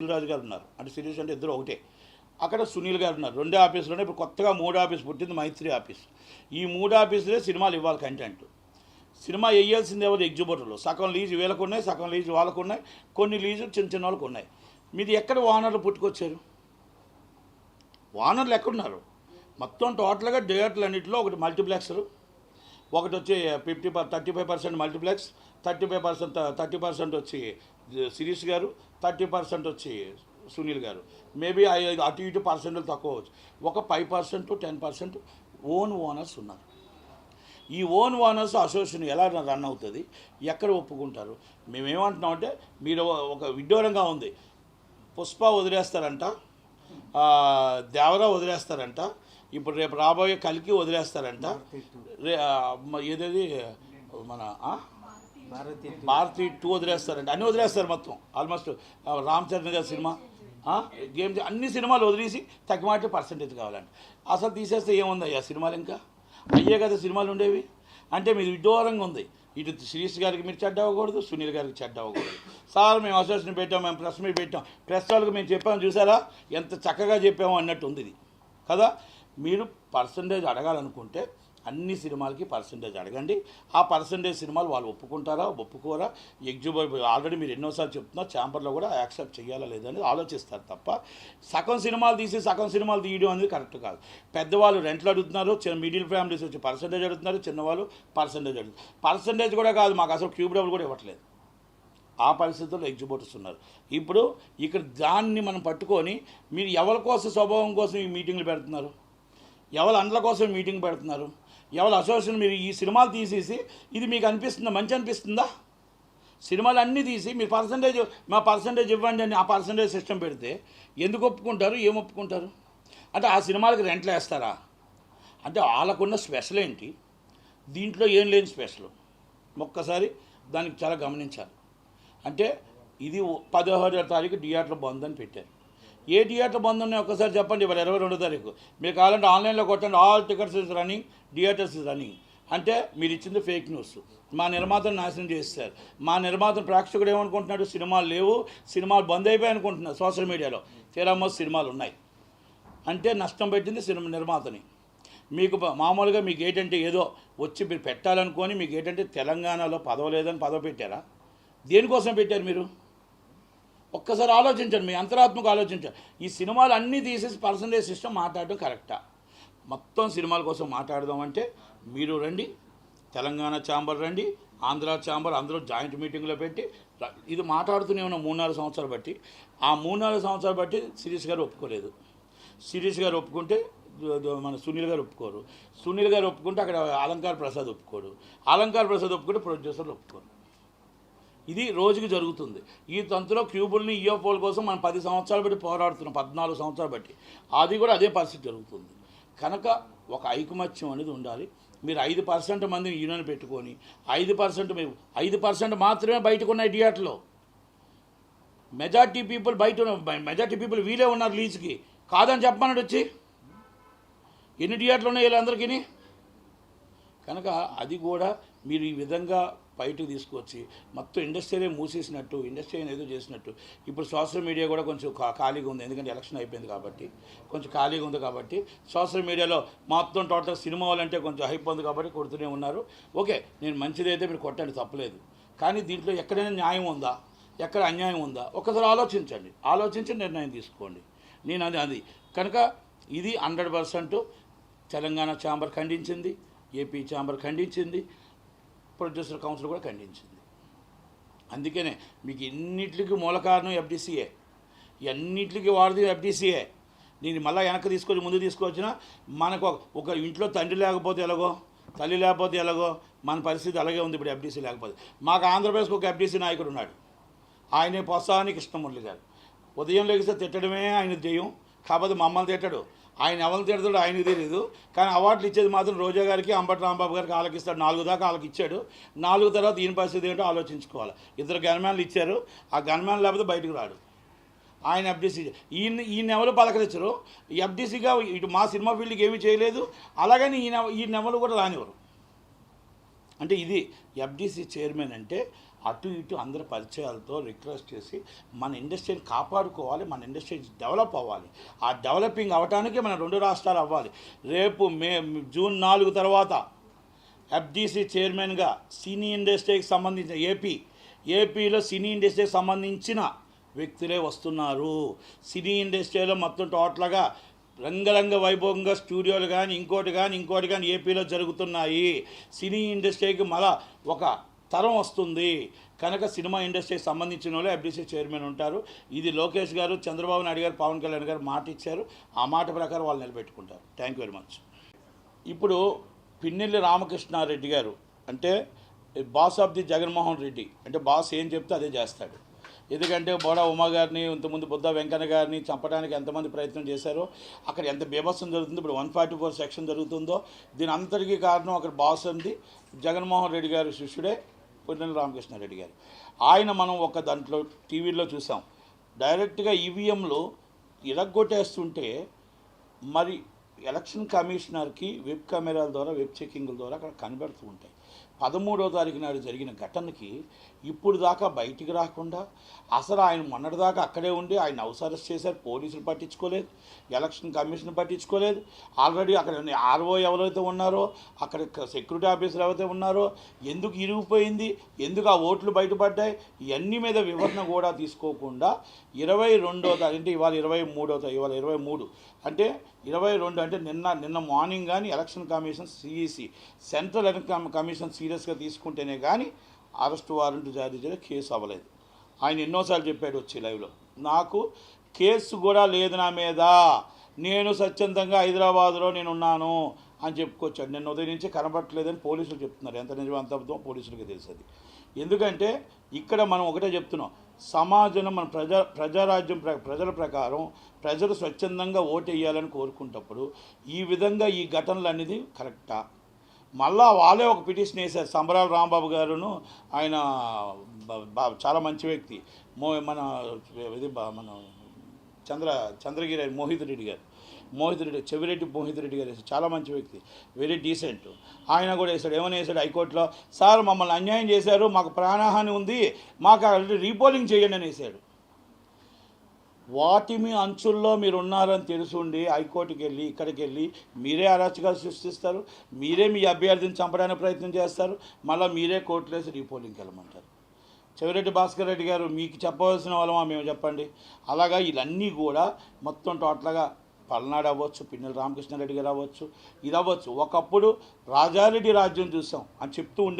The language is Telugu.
రాజు గారు ఉన్నారు, అంటే శిరీష్ అంటే ఇద్దరు ఒకటే. అక్కడ సునీల్ గారు ఉన్నారు, రెండే ఆఫీసులోనే. ఇప్పుడు కొత్తగా 3 ఆఫీస్ పుట్టింది, మైత్రి ఆఫీస్. ఈ 3 ఆఫీసులే సినిమాలు ఇవ్వాలి. కంటెంట్ సినిమా వేయాల్సింది ఎవరు? ఎగ్జిబిటర్లు. సగం లీజు వీళ్ళకు ఉన్నాయి, సగం లీజు వాళ్ళకు ఉన్నాయి, కొన్ని లీజు చిన్న చిన్న వాళ్ళకు ఉన్నాయి. మీది ఎక్కడ ఓనర్లు పుట్టుకొచ్చారు? ఓనర్లు ఎక్కడున్నారు? మొత్తం టోటల్గా థియేటర్లు అన్నింటిలో ఒకటి మల్టీప్లెక్స్లు, ఒకటి వచ్చి 35% మల్టీప్లెక్స్, 30% వచ్చి శిరీష్ గారు, 30% వచ్చి సునీల్ గారు. మేబీ అటు ఇటు పర్సెంట్లు తక్కువ వచ్చు. ఒక 5% 10% ఓనర్స్ ఉన్నారు. ఈ ఓనర్స్ అసోసియేషన్ ఎలా రన్ అవుతుంది? ఎక్కడ ఒప్పుకుంటారు? మేమేమంటున్నామంటే, మీరు ఒక విడ్డూరంగా ఉంది. పుష్ప వదిలేస్తారంట, దేవరా వదిలేస్తారంట, ఇప్పుడు రేపు రాబోయే కలికి వదిలేస్తారంట, ఏదేది మన భారతి 2 వదిలేస్తారంట. అన్నీ వదిలేస్తారు మొత్తం. ఆల్మోస్ట్ రామ్ చరణ్ గారి సినిమా, గేమ్స్, అన్ని సినిమాలు వదిలేసి తగ్గిమాటి పర్సంటేజ్ కావాలంట. అసలు తీసేస్తే ఏముందయ్యా సినిమాలు? ఇంకా అయ్యే కదా సినిమాలు ఉండేవి. అంటే మీరు విడ్డూరంగా ఉంది. ఇటు శిరీష్ గారికి మీరు చెడ్డ అవ్వకూడదు, సునీల్ గారికి చెడ్డ అవ్వకూడదు. సార్ మేము అసోసియేషన్ పెట్టాం, మేము ప్రెస్ మీట్ పెట్టాం, ప్రెస్ వాళ్ళకి మేము చెప్పాము, చూసారా ఎంత చక్కగా చెప్పాము అన్నట్టు ఉంది ఇది కదా. మీరు పర్సంటేజ్ అడగాలనుకుంటే అన్ని సినిమాలకి పర్సంటేజ్ అడగండి. ఆ పర్సంటేజ్ సినిమాలు వాళ్ళు ఒప్పుకుంటారా ఒప్పుకోరా? ఎగ్జిబిట్ ఆల్రెడీ మీరు ఎన్నోసార్లు చెప్తున్నారు, ఛాంబర్లో కూడా యాక్సెప్ట్ చేయాలా లేదని ఆలోచిస్తారు తప్ప సగం సినిమాలు తీసి సగం సినిమాలు తీయడం అనేది కరెక్ట్ కాదు. పెద్దవాళ్ళు రెంట్లు అడుగుతున్నారు, మిడిల్ ఫ్యామిలీస్ వచ్చి పర్సంటేజ్ అడుగుతున్నారు, చిన్నవాళ్ళు పర్సంటేజ్ అడుగుతున్నారు. పర్సంటేజ్ కూడా కాదు, మాకు అసలు క్యూబ్ డబ్బులు కూడా ఇవ్వట్లేదు. ఆ పరిస్థితుల్లో ఎగ్జిబిటర్స్ ఉన్నారు. ఇప్పుడు ఇక్కడ దాన్ని మనం పట్టుకొని మీరు ఎవరి కోసం, స్వభావం కోసం ఈ మీటింగ్లు పెడుతున్నారు, ఎవరి అండ్ల కోసం మీటింగ్ పెడుతున్నారు, ఎవరి అసోసియేషన్. మీరు ఈ సినిమాలు తీసేసి ఇది మీకు అనిపిస్తుందా? మంచి అనిపిస్తుందా? సినిమాలు అన్నీ తీసి మీరు పర్సంటేజ్, మా పర్సంటేజ్ ఇవ్వండి అని ఆ పర్సంటేజ్ సిస్టమ్ పెడితే ఎందుకు ఒప్పుకుంటారు? ఏం ఒప్పుకుంటారు? అంటే ఆ సినిమాలకి రెంట్లు వేస్తారా? అంటే వాళ్ళకున్న స్పెషల్ ఏంటి? దీంట్లో ఏం లేని స్పెషల్ ఒక్కసారి దానికి చాలా గమనించాలి. అంటే ఇది 16వ తారీఖు థియేటర్ బంద్ అని పెట్టారు. ఏ థియేటర్ బంద్ ఉన్నాయి ఒక్కసారి చెప్పండి. ఇవాళ 22వ తారీఖు. మీరు కావాలంటే ఆన్లైన్లో కొట్టండి, all tickets is running, theatres is running. అంటే మీరు ఇచ్చింది ఫేక్ న్యూస్. మా నిర్మాతను నాశనం చేస్తారు. మా నిర్మాత ప్రేక్షకుడు ఏమనుకుంటున్నాడు? సినిమాలు లేవు, సినిమాలు బంద్ అయిపోయి అనుకుంటున్నారు సోషల్ మీడియాలో. తీరామో సినిమాలు ఉన్నాయి అంటే నష్టం పెట్టింది సినిమా నిర్మాతని. మీకు మామూలుగా మీకు ఏంటంటే ఏదో వచ్చి మీరు పెట్టాలనుకొని, మీకు ఏంటంటే తెలంగాణలో పదవి లేదని పదవి పెట్టారా? దేనికోసం పెట్టారు మీరు? ఒక్కసారి ఆలోచించండి, మీ అంతరాత్మకు ఆలోచించండి. ఈ సినిమాలు అన్నీ తీసేసి పర్సంటేజ్ సిస్టమ్ మాట్లాడడం కరెక్టా? మొత్తం సినిమాల కోసం మాట్లాడదామంటే మీరు రండి, తెలంగాణ ఛాంబర్ రండి, ఆంధ్ర ఛాంబర్, అందరూ జాయింట్ మీటింగ్లో పెట్టి ఇది మాట్లాడుతూనే ఉన్న 3-4 సంవత్సరాలు బట్టి. ఆ 3-4 సంవత్సరాలు బట్టి శిరీష్ గారు ఒప్పుకోలేదు. శిరీష్ గారు ఒప్పుకుంటే మన సునీల్ గారు ఒప్పుకోరు. సునీల్ గారు ఒప్పుకుంటే అక్కడ అలంకార్ ప్రసాద్ ఒప్పుకోడు. అలంకార్ ప్రసాద్ ఒప్పుకుంటే ప్రొడ్యూసర్లు ఒప్పుకోరు. ఇది రోజుకి జరుగుతుంది. ఈ తంతులో క్యూబుల్ని ఈఎఫ్ఓల కోసం మనం 10 సంవత్సరాలు బట్టి పోరాడుతున్నాం, 14 సంవత్సరాలు బట్టి. అది కూడా అదే పరిస్థితి జరుగుతుంది. కనుక ఒక ఐకమత్యం అనేది ఉండాలి. మీరు 5% మందిని యూనియన్ పెట్టుకొని 5% మీరు 5% మాత్రమే బయటకు ఉన్నాయి థియేటర్లో. మెజార్టీ పీపుల్ మెజార్టీ పీపుల్ వీలే ఉన్నారు లీజ్కి. కాదని చెప్పమన్నాడు వచ్చి. ఎన్ని థియేటర్లు ఉన్నాయి వీళ్ళందరికీ? కనుక అది కూడా మీరు ఈ విధంగా బయటకు తీసుకొచ్చి మొత్తం ఇండస్ట్రీనే మూసేసినట్టు, ఇండస్ట్రీ ఏదో చేసినట్టు. ఇప్పుడు సోషల్ మీడియా కూడా కొంచెం ఖాళీగా ఉంది, ఎందుకంటే ఎలక్షన్ అయిపోయింది కాబట్టి కొంచెం ఖాళీగా ఉంది. కాబట్టి సోషల్ మీడియాలో మొత్తం టోటల్ సినిమా వాళ్ళంటే కొంచెం హైప్ ఉంది కాబట్టి కొడుతూనే ఉన్నారు. ఓకే, నేను మంచిదైతే మీరు కొట్టండి, తప్పలేదు. కానీ దీంట్లో ఎక్కడైనా న్యాయం ఉందా, ఎక్కడ అన్యాయం ఉందా? ఒక్కసారి ఆలోచించండి, ఆలోచించి నిర్ణయం తీసుకోండి. నేను అది కనుక ఇది 100% తెలంగాణ ఛాంబర్ ఖండించింది, ఏపీ ఛాంబర్ ఖండించింది, ప్రొడ్యూసర్ కౌన్సిల్ కూడా ఖండించింది. అందుకనే మీకు ఎన్నిటికి మూల కారణం ఎఫ్డీసీఏ, ఎన్నిటికి వాడిది ఎఫ్డీసీఏ. నేను మళ్ళీ వెనక్కి తీసుకొని ముందు తీసుకొచ్చినా మనకు ఒక ఇంట్లో తండ్రి లేకపోతే ఎలాగో, తల్లి లేకపోతే ఎలాగో మన పరిస్థితి అలాగే ఉంది. ఇప్పుడు ఎఫ్డీసీ లేకపోతే మాకు ఆంధ్రప్రదేశ్కి ఒక ఎఫ్డీసీ నాయకుడు ఉన్నాడు, ఆయనే పొత్సాని కృష్ణమురళి గారు. ఉదయం లెగిస్తే తిట్టడమే ఆయన ధ్యేయం. కాకపోతే మమ్మల్ని తిట్టడు, ఆయన ఎవరిని తిడతాడు ఆయనకు తెలియదు. కానీ అవార్డులు ఇచ్చేది మాత్రం రోజా గారికి, అంబటి రాంబాబు గారికి ఆలకిస్తాడు. 4 దాకా వాళ్ళకి ఇచ్చాడు. 4 తర్వాత ఈయన పరిస్థితి ఏంటో ఆలోచించుకోవాలి. 2 గన్మ్యాన్లు ఇచ్చారు, ఆ గన్మ్యాన్ లేకపోతే బయటకు రాడు. ఆయన ఎఫ్డీసీ ఈయన ఎవరు పలకరించరు. ఎఫ్డీసీగా ఇటు మా సినిమా ఫీల్డ్కి ఏమీ చేయలేదు, అలాగని ఈయన ఎవరు కూడా రానివ్వరు. అంటే ఇది ఎఫ్డీసీ చైర్మన్ అంటే అటు ఇటు అందరి పరిచయాలతో రిక్వెస్ట్ చేసి మన ఇండస్ట్రీని కాపాడుకోవాలి, మన ఇండస్ట్రీ డెవలప్ అవ్వాలి. ఆ డెవలపింగ్ అవ్వటానికి మన 2 రాష్ట్రాలు అవ్వాలి. రేపు జూన్ 4 తర్వాత ఎఫ్డీసీ చైర్మన్గా సినీ ఇండస్ట్రీకి సంబంధించిన ఏపీలో సినీ ఇండస్ట్రీకి సంబంధించిన వ్యక్తులే వస్తున్నారు. సినీ ఇండస్ట్రీలో మొత్తం టోటల్గా రంగరంగ వైభవంగా స్టూడియోలు కానీ ఇంకోటి కానీ ఏపీలో జరుగుతున్నాయి. సినీ ఇండస్ట్రీకి మళ్ళా ఒక తరం వస్తుంది కనుక సినిమా ఇండస్ట్రీకి సంబంధించిన వాళ్ళు ఎఫ్డీసీ చైర్మన్ ఉంటారు. ఇది లోకేష్ గారు, చంద్రబాబు నాయుడు గారు, పవన్ కళ్యాణ్ గారు మాట ఇచ్చారు. ఆ మాట ప్రకారం వాళ్ళు నిలబెట్టుకుంటారు. Thank you very much. ఇప్పుడు పిన్నెల్లి రామకృష్ణారెడ్డి గారు అంటే boss of the Jaganmohan Reddy, అంటే బాస్ ఏం చెప్తే అదే చేస్తాడు. ఎందుకంటే బోడా ఉమా గారిని, ఇంతకుముందు బుద్ధ వెంకన్న గారిని చంపడానికి ఎంతమంది ప్రయత్నం చేశారో, అక్కడ ఎంత బీభత్సం జరుగుతుందో, ఇప్పుడు 144 సెక్షన్ జరుగుతుందో, దీని అంతటికీ కారణం అక్కడ బాస్ ఉంది జగన్మోహన్ రెడ్డి గారి శిష్యుడే పిన్నెల్లి రామకృష్ణారెడ్డి గారు. ఆయన మనం ఒక దాంట్లో టీవీలో చూసాం, డైరెక్ట్గా ఈవీఎంలు ఇరగ్గొట్టేస్తుంటే మరి ఎలక్షన్ కమిషనర్కి వెబ్ కెమెరాల ద్వారా, వెబ్ చెకింగ్ల ద్వారా అక్కడ కనబడుతూ ఉంటాయి. 13వ తారీఖు నాడు జరిగిన ఘటనకి ఇప్పుడు దాకా బయటికి రాకుండా అసలు ఆయన మొన్నటిదాకా అక్కడే ఉండి ఆయన హౌస్ అరెస్ట్ చేశారు. పోలీసులు పట్టించుకోలేదు, ఎలక్షన్ కమిషన్ పట్టించుకోలేదు. ఆల్రెడీ అక్కడ ఆర్ఓ ఎవరైతే ఉన్నారో, అక్కడ సెక్యూరిటీ ఆఫీసర్ ఎవరైతే ఉన్నారో, ఎందుకు ఇరిగిపోయింది, ఎందుకు ఆ ఓట్లు బయటపడ్డాయి, ఇవన్నీ మీద వివరణ కూడా తీసుకోకుండా 22వ తారీఖు అంటే ఇవాళ 23 అంటే 22 అంటే నిన్న మార్నింగ్ కానీ election commission CEC central election commission సీరియస్గా తీసుకుంటేనే కానీ అరెస్ట్ వారెంట్ జారీ చేయడం, కేసు అవ్వలేదు. ఆయన ఎన్నోసార్లు చెప్పాడు వచ్చి లైవ్లో, నాకు కేసు కూడా లేదు నా మీద, నేను స్వచ్ఛందంగా హైదరాబాద్లో నేను ఉన్నాను అని చెప్పుకొచ్చాడు. నిన్న ఉదయం నుంచి కనబట్టలేదని పోలీసులు చెప్తున్నారు. ఎంత నిజం అంత అబద్ధం పోలీసులకి తెలుస్తుంది. ఎందుకంటే ఇక్కడ మనం ఒకటే చెప్తున్నాం, సమాజంలో మన ప్రజారాజ్యం ప్రజల ప్రకారం ప్రజలు స్వచ్ఛందంగా ఓటు వేయాలని కోరుకుంటప్పుడు ఈ విధంగా ఈ ఘటనలు అనేది కరెక్టా? మళ్ళా వాళ్ళే ఒక పిటిషన్ వేశారు. సంబరాల రాంబాబు గారును, ఆయన చాలా మంచి వ్యక్తి, మన చంద్రగిరి మోహిత్ రెడ్డి గారు, చెవిరెడ్డి మోహిత్ రెడ్డి గారు వేసాడు. చాలా మంచి వ్యక్తి, వెరీ డీసెంట్. ఆయన కూడా వేసాడు. ఏమని వేసాడు హైకోర్టులో, సార్ మమ్మల్ని అన్యాయం చేశారు, మాకు ప్రాణహాని ఉంది, మాకు రీపోలింగ్ చేయండి అని వేసాడు. వాటి మీ అంచుల్లో మీరు ఉన్నారని తెలుసుండి హైకోర్టుకి వెళ్ళి ఇక్కడికి వెళ్ళి మీరే అరాచకాలు సృష్టిస్తారు, మీరే మీ అభ్యర్థిని చంపడానికి ప్రయత్నం చేస్తారు, మళ్ళీ మీరే కోర్టులో వేసి రీపోలింగ్కి వెళ్ళమంటారు. చెవిరెడ్డి భాస్కర్ రెడ్డి గారు మీకు చెప్పవలసిన వాళ్ళమా మేము చెప్పండి. అలాగా ఇవన్నీ కూడా మొత్తం టోటల్గా పల్నాడు అవ్వచ్చు, పిన్నెల్లి రామకృష్ణారెడ్డి గారు అవ్వచ్చు, ఇది అవ్వచ్చు. ఒకప్పుడు రాజారెడ్డి రాజ్యం చూసాం అని చెప్తూ ఉండే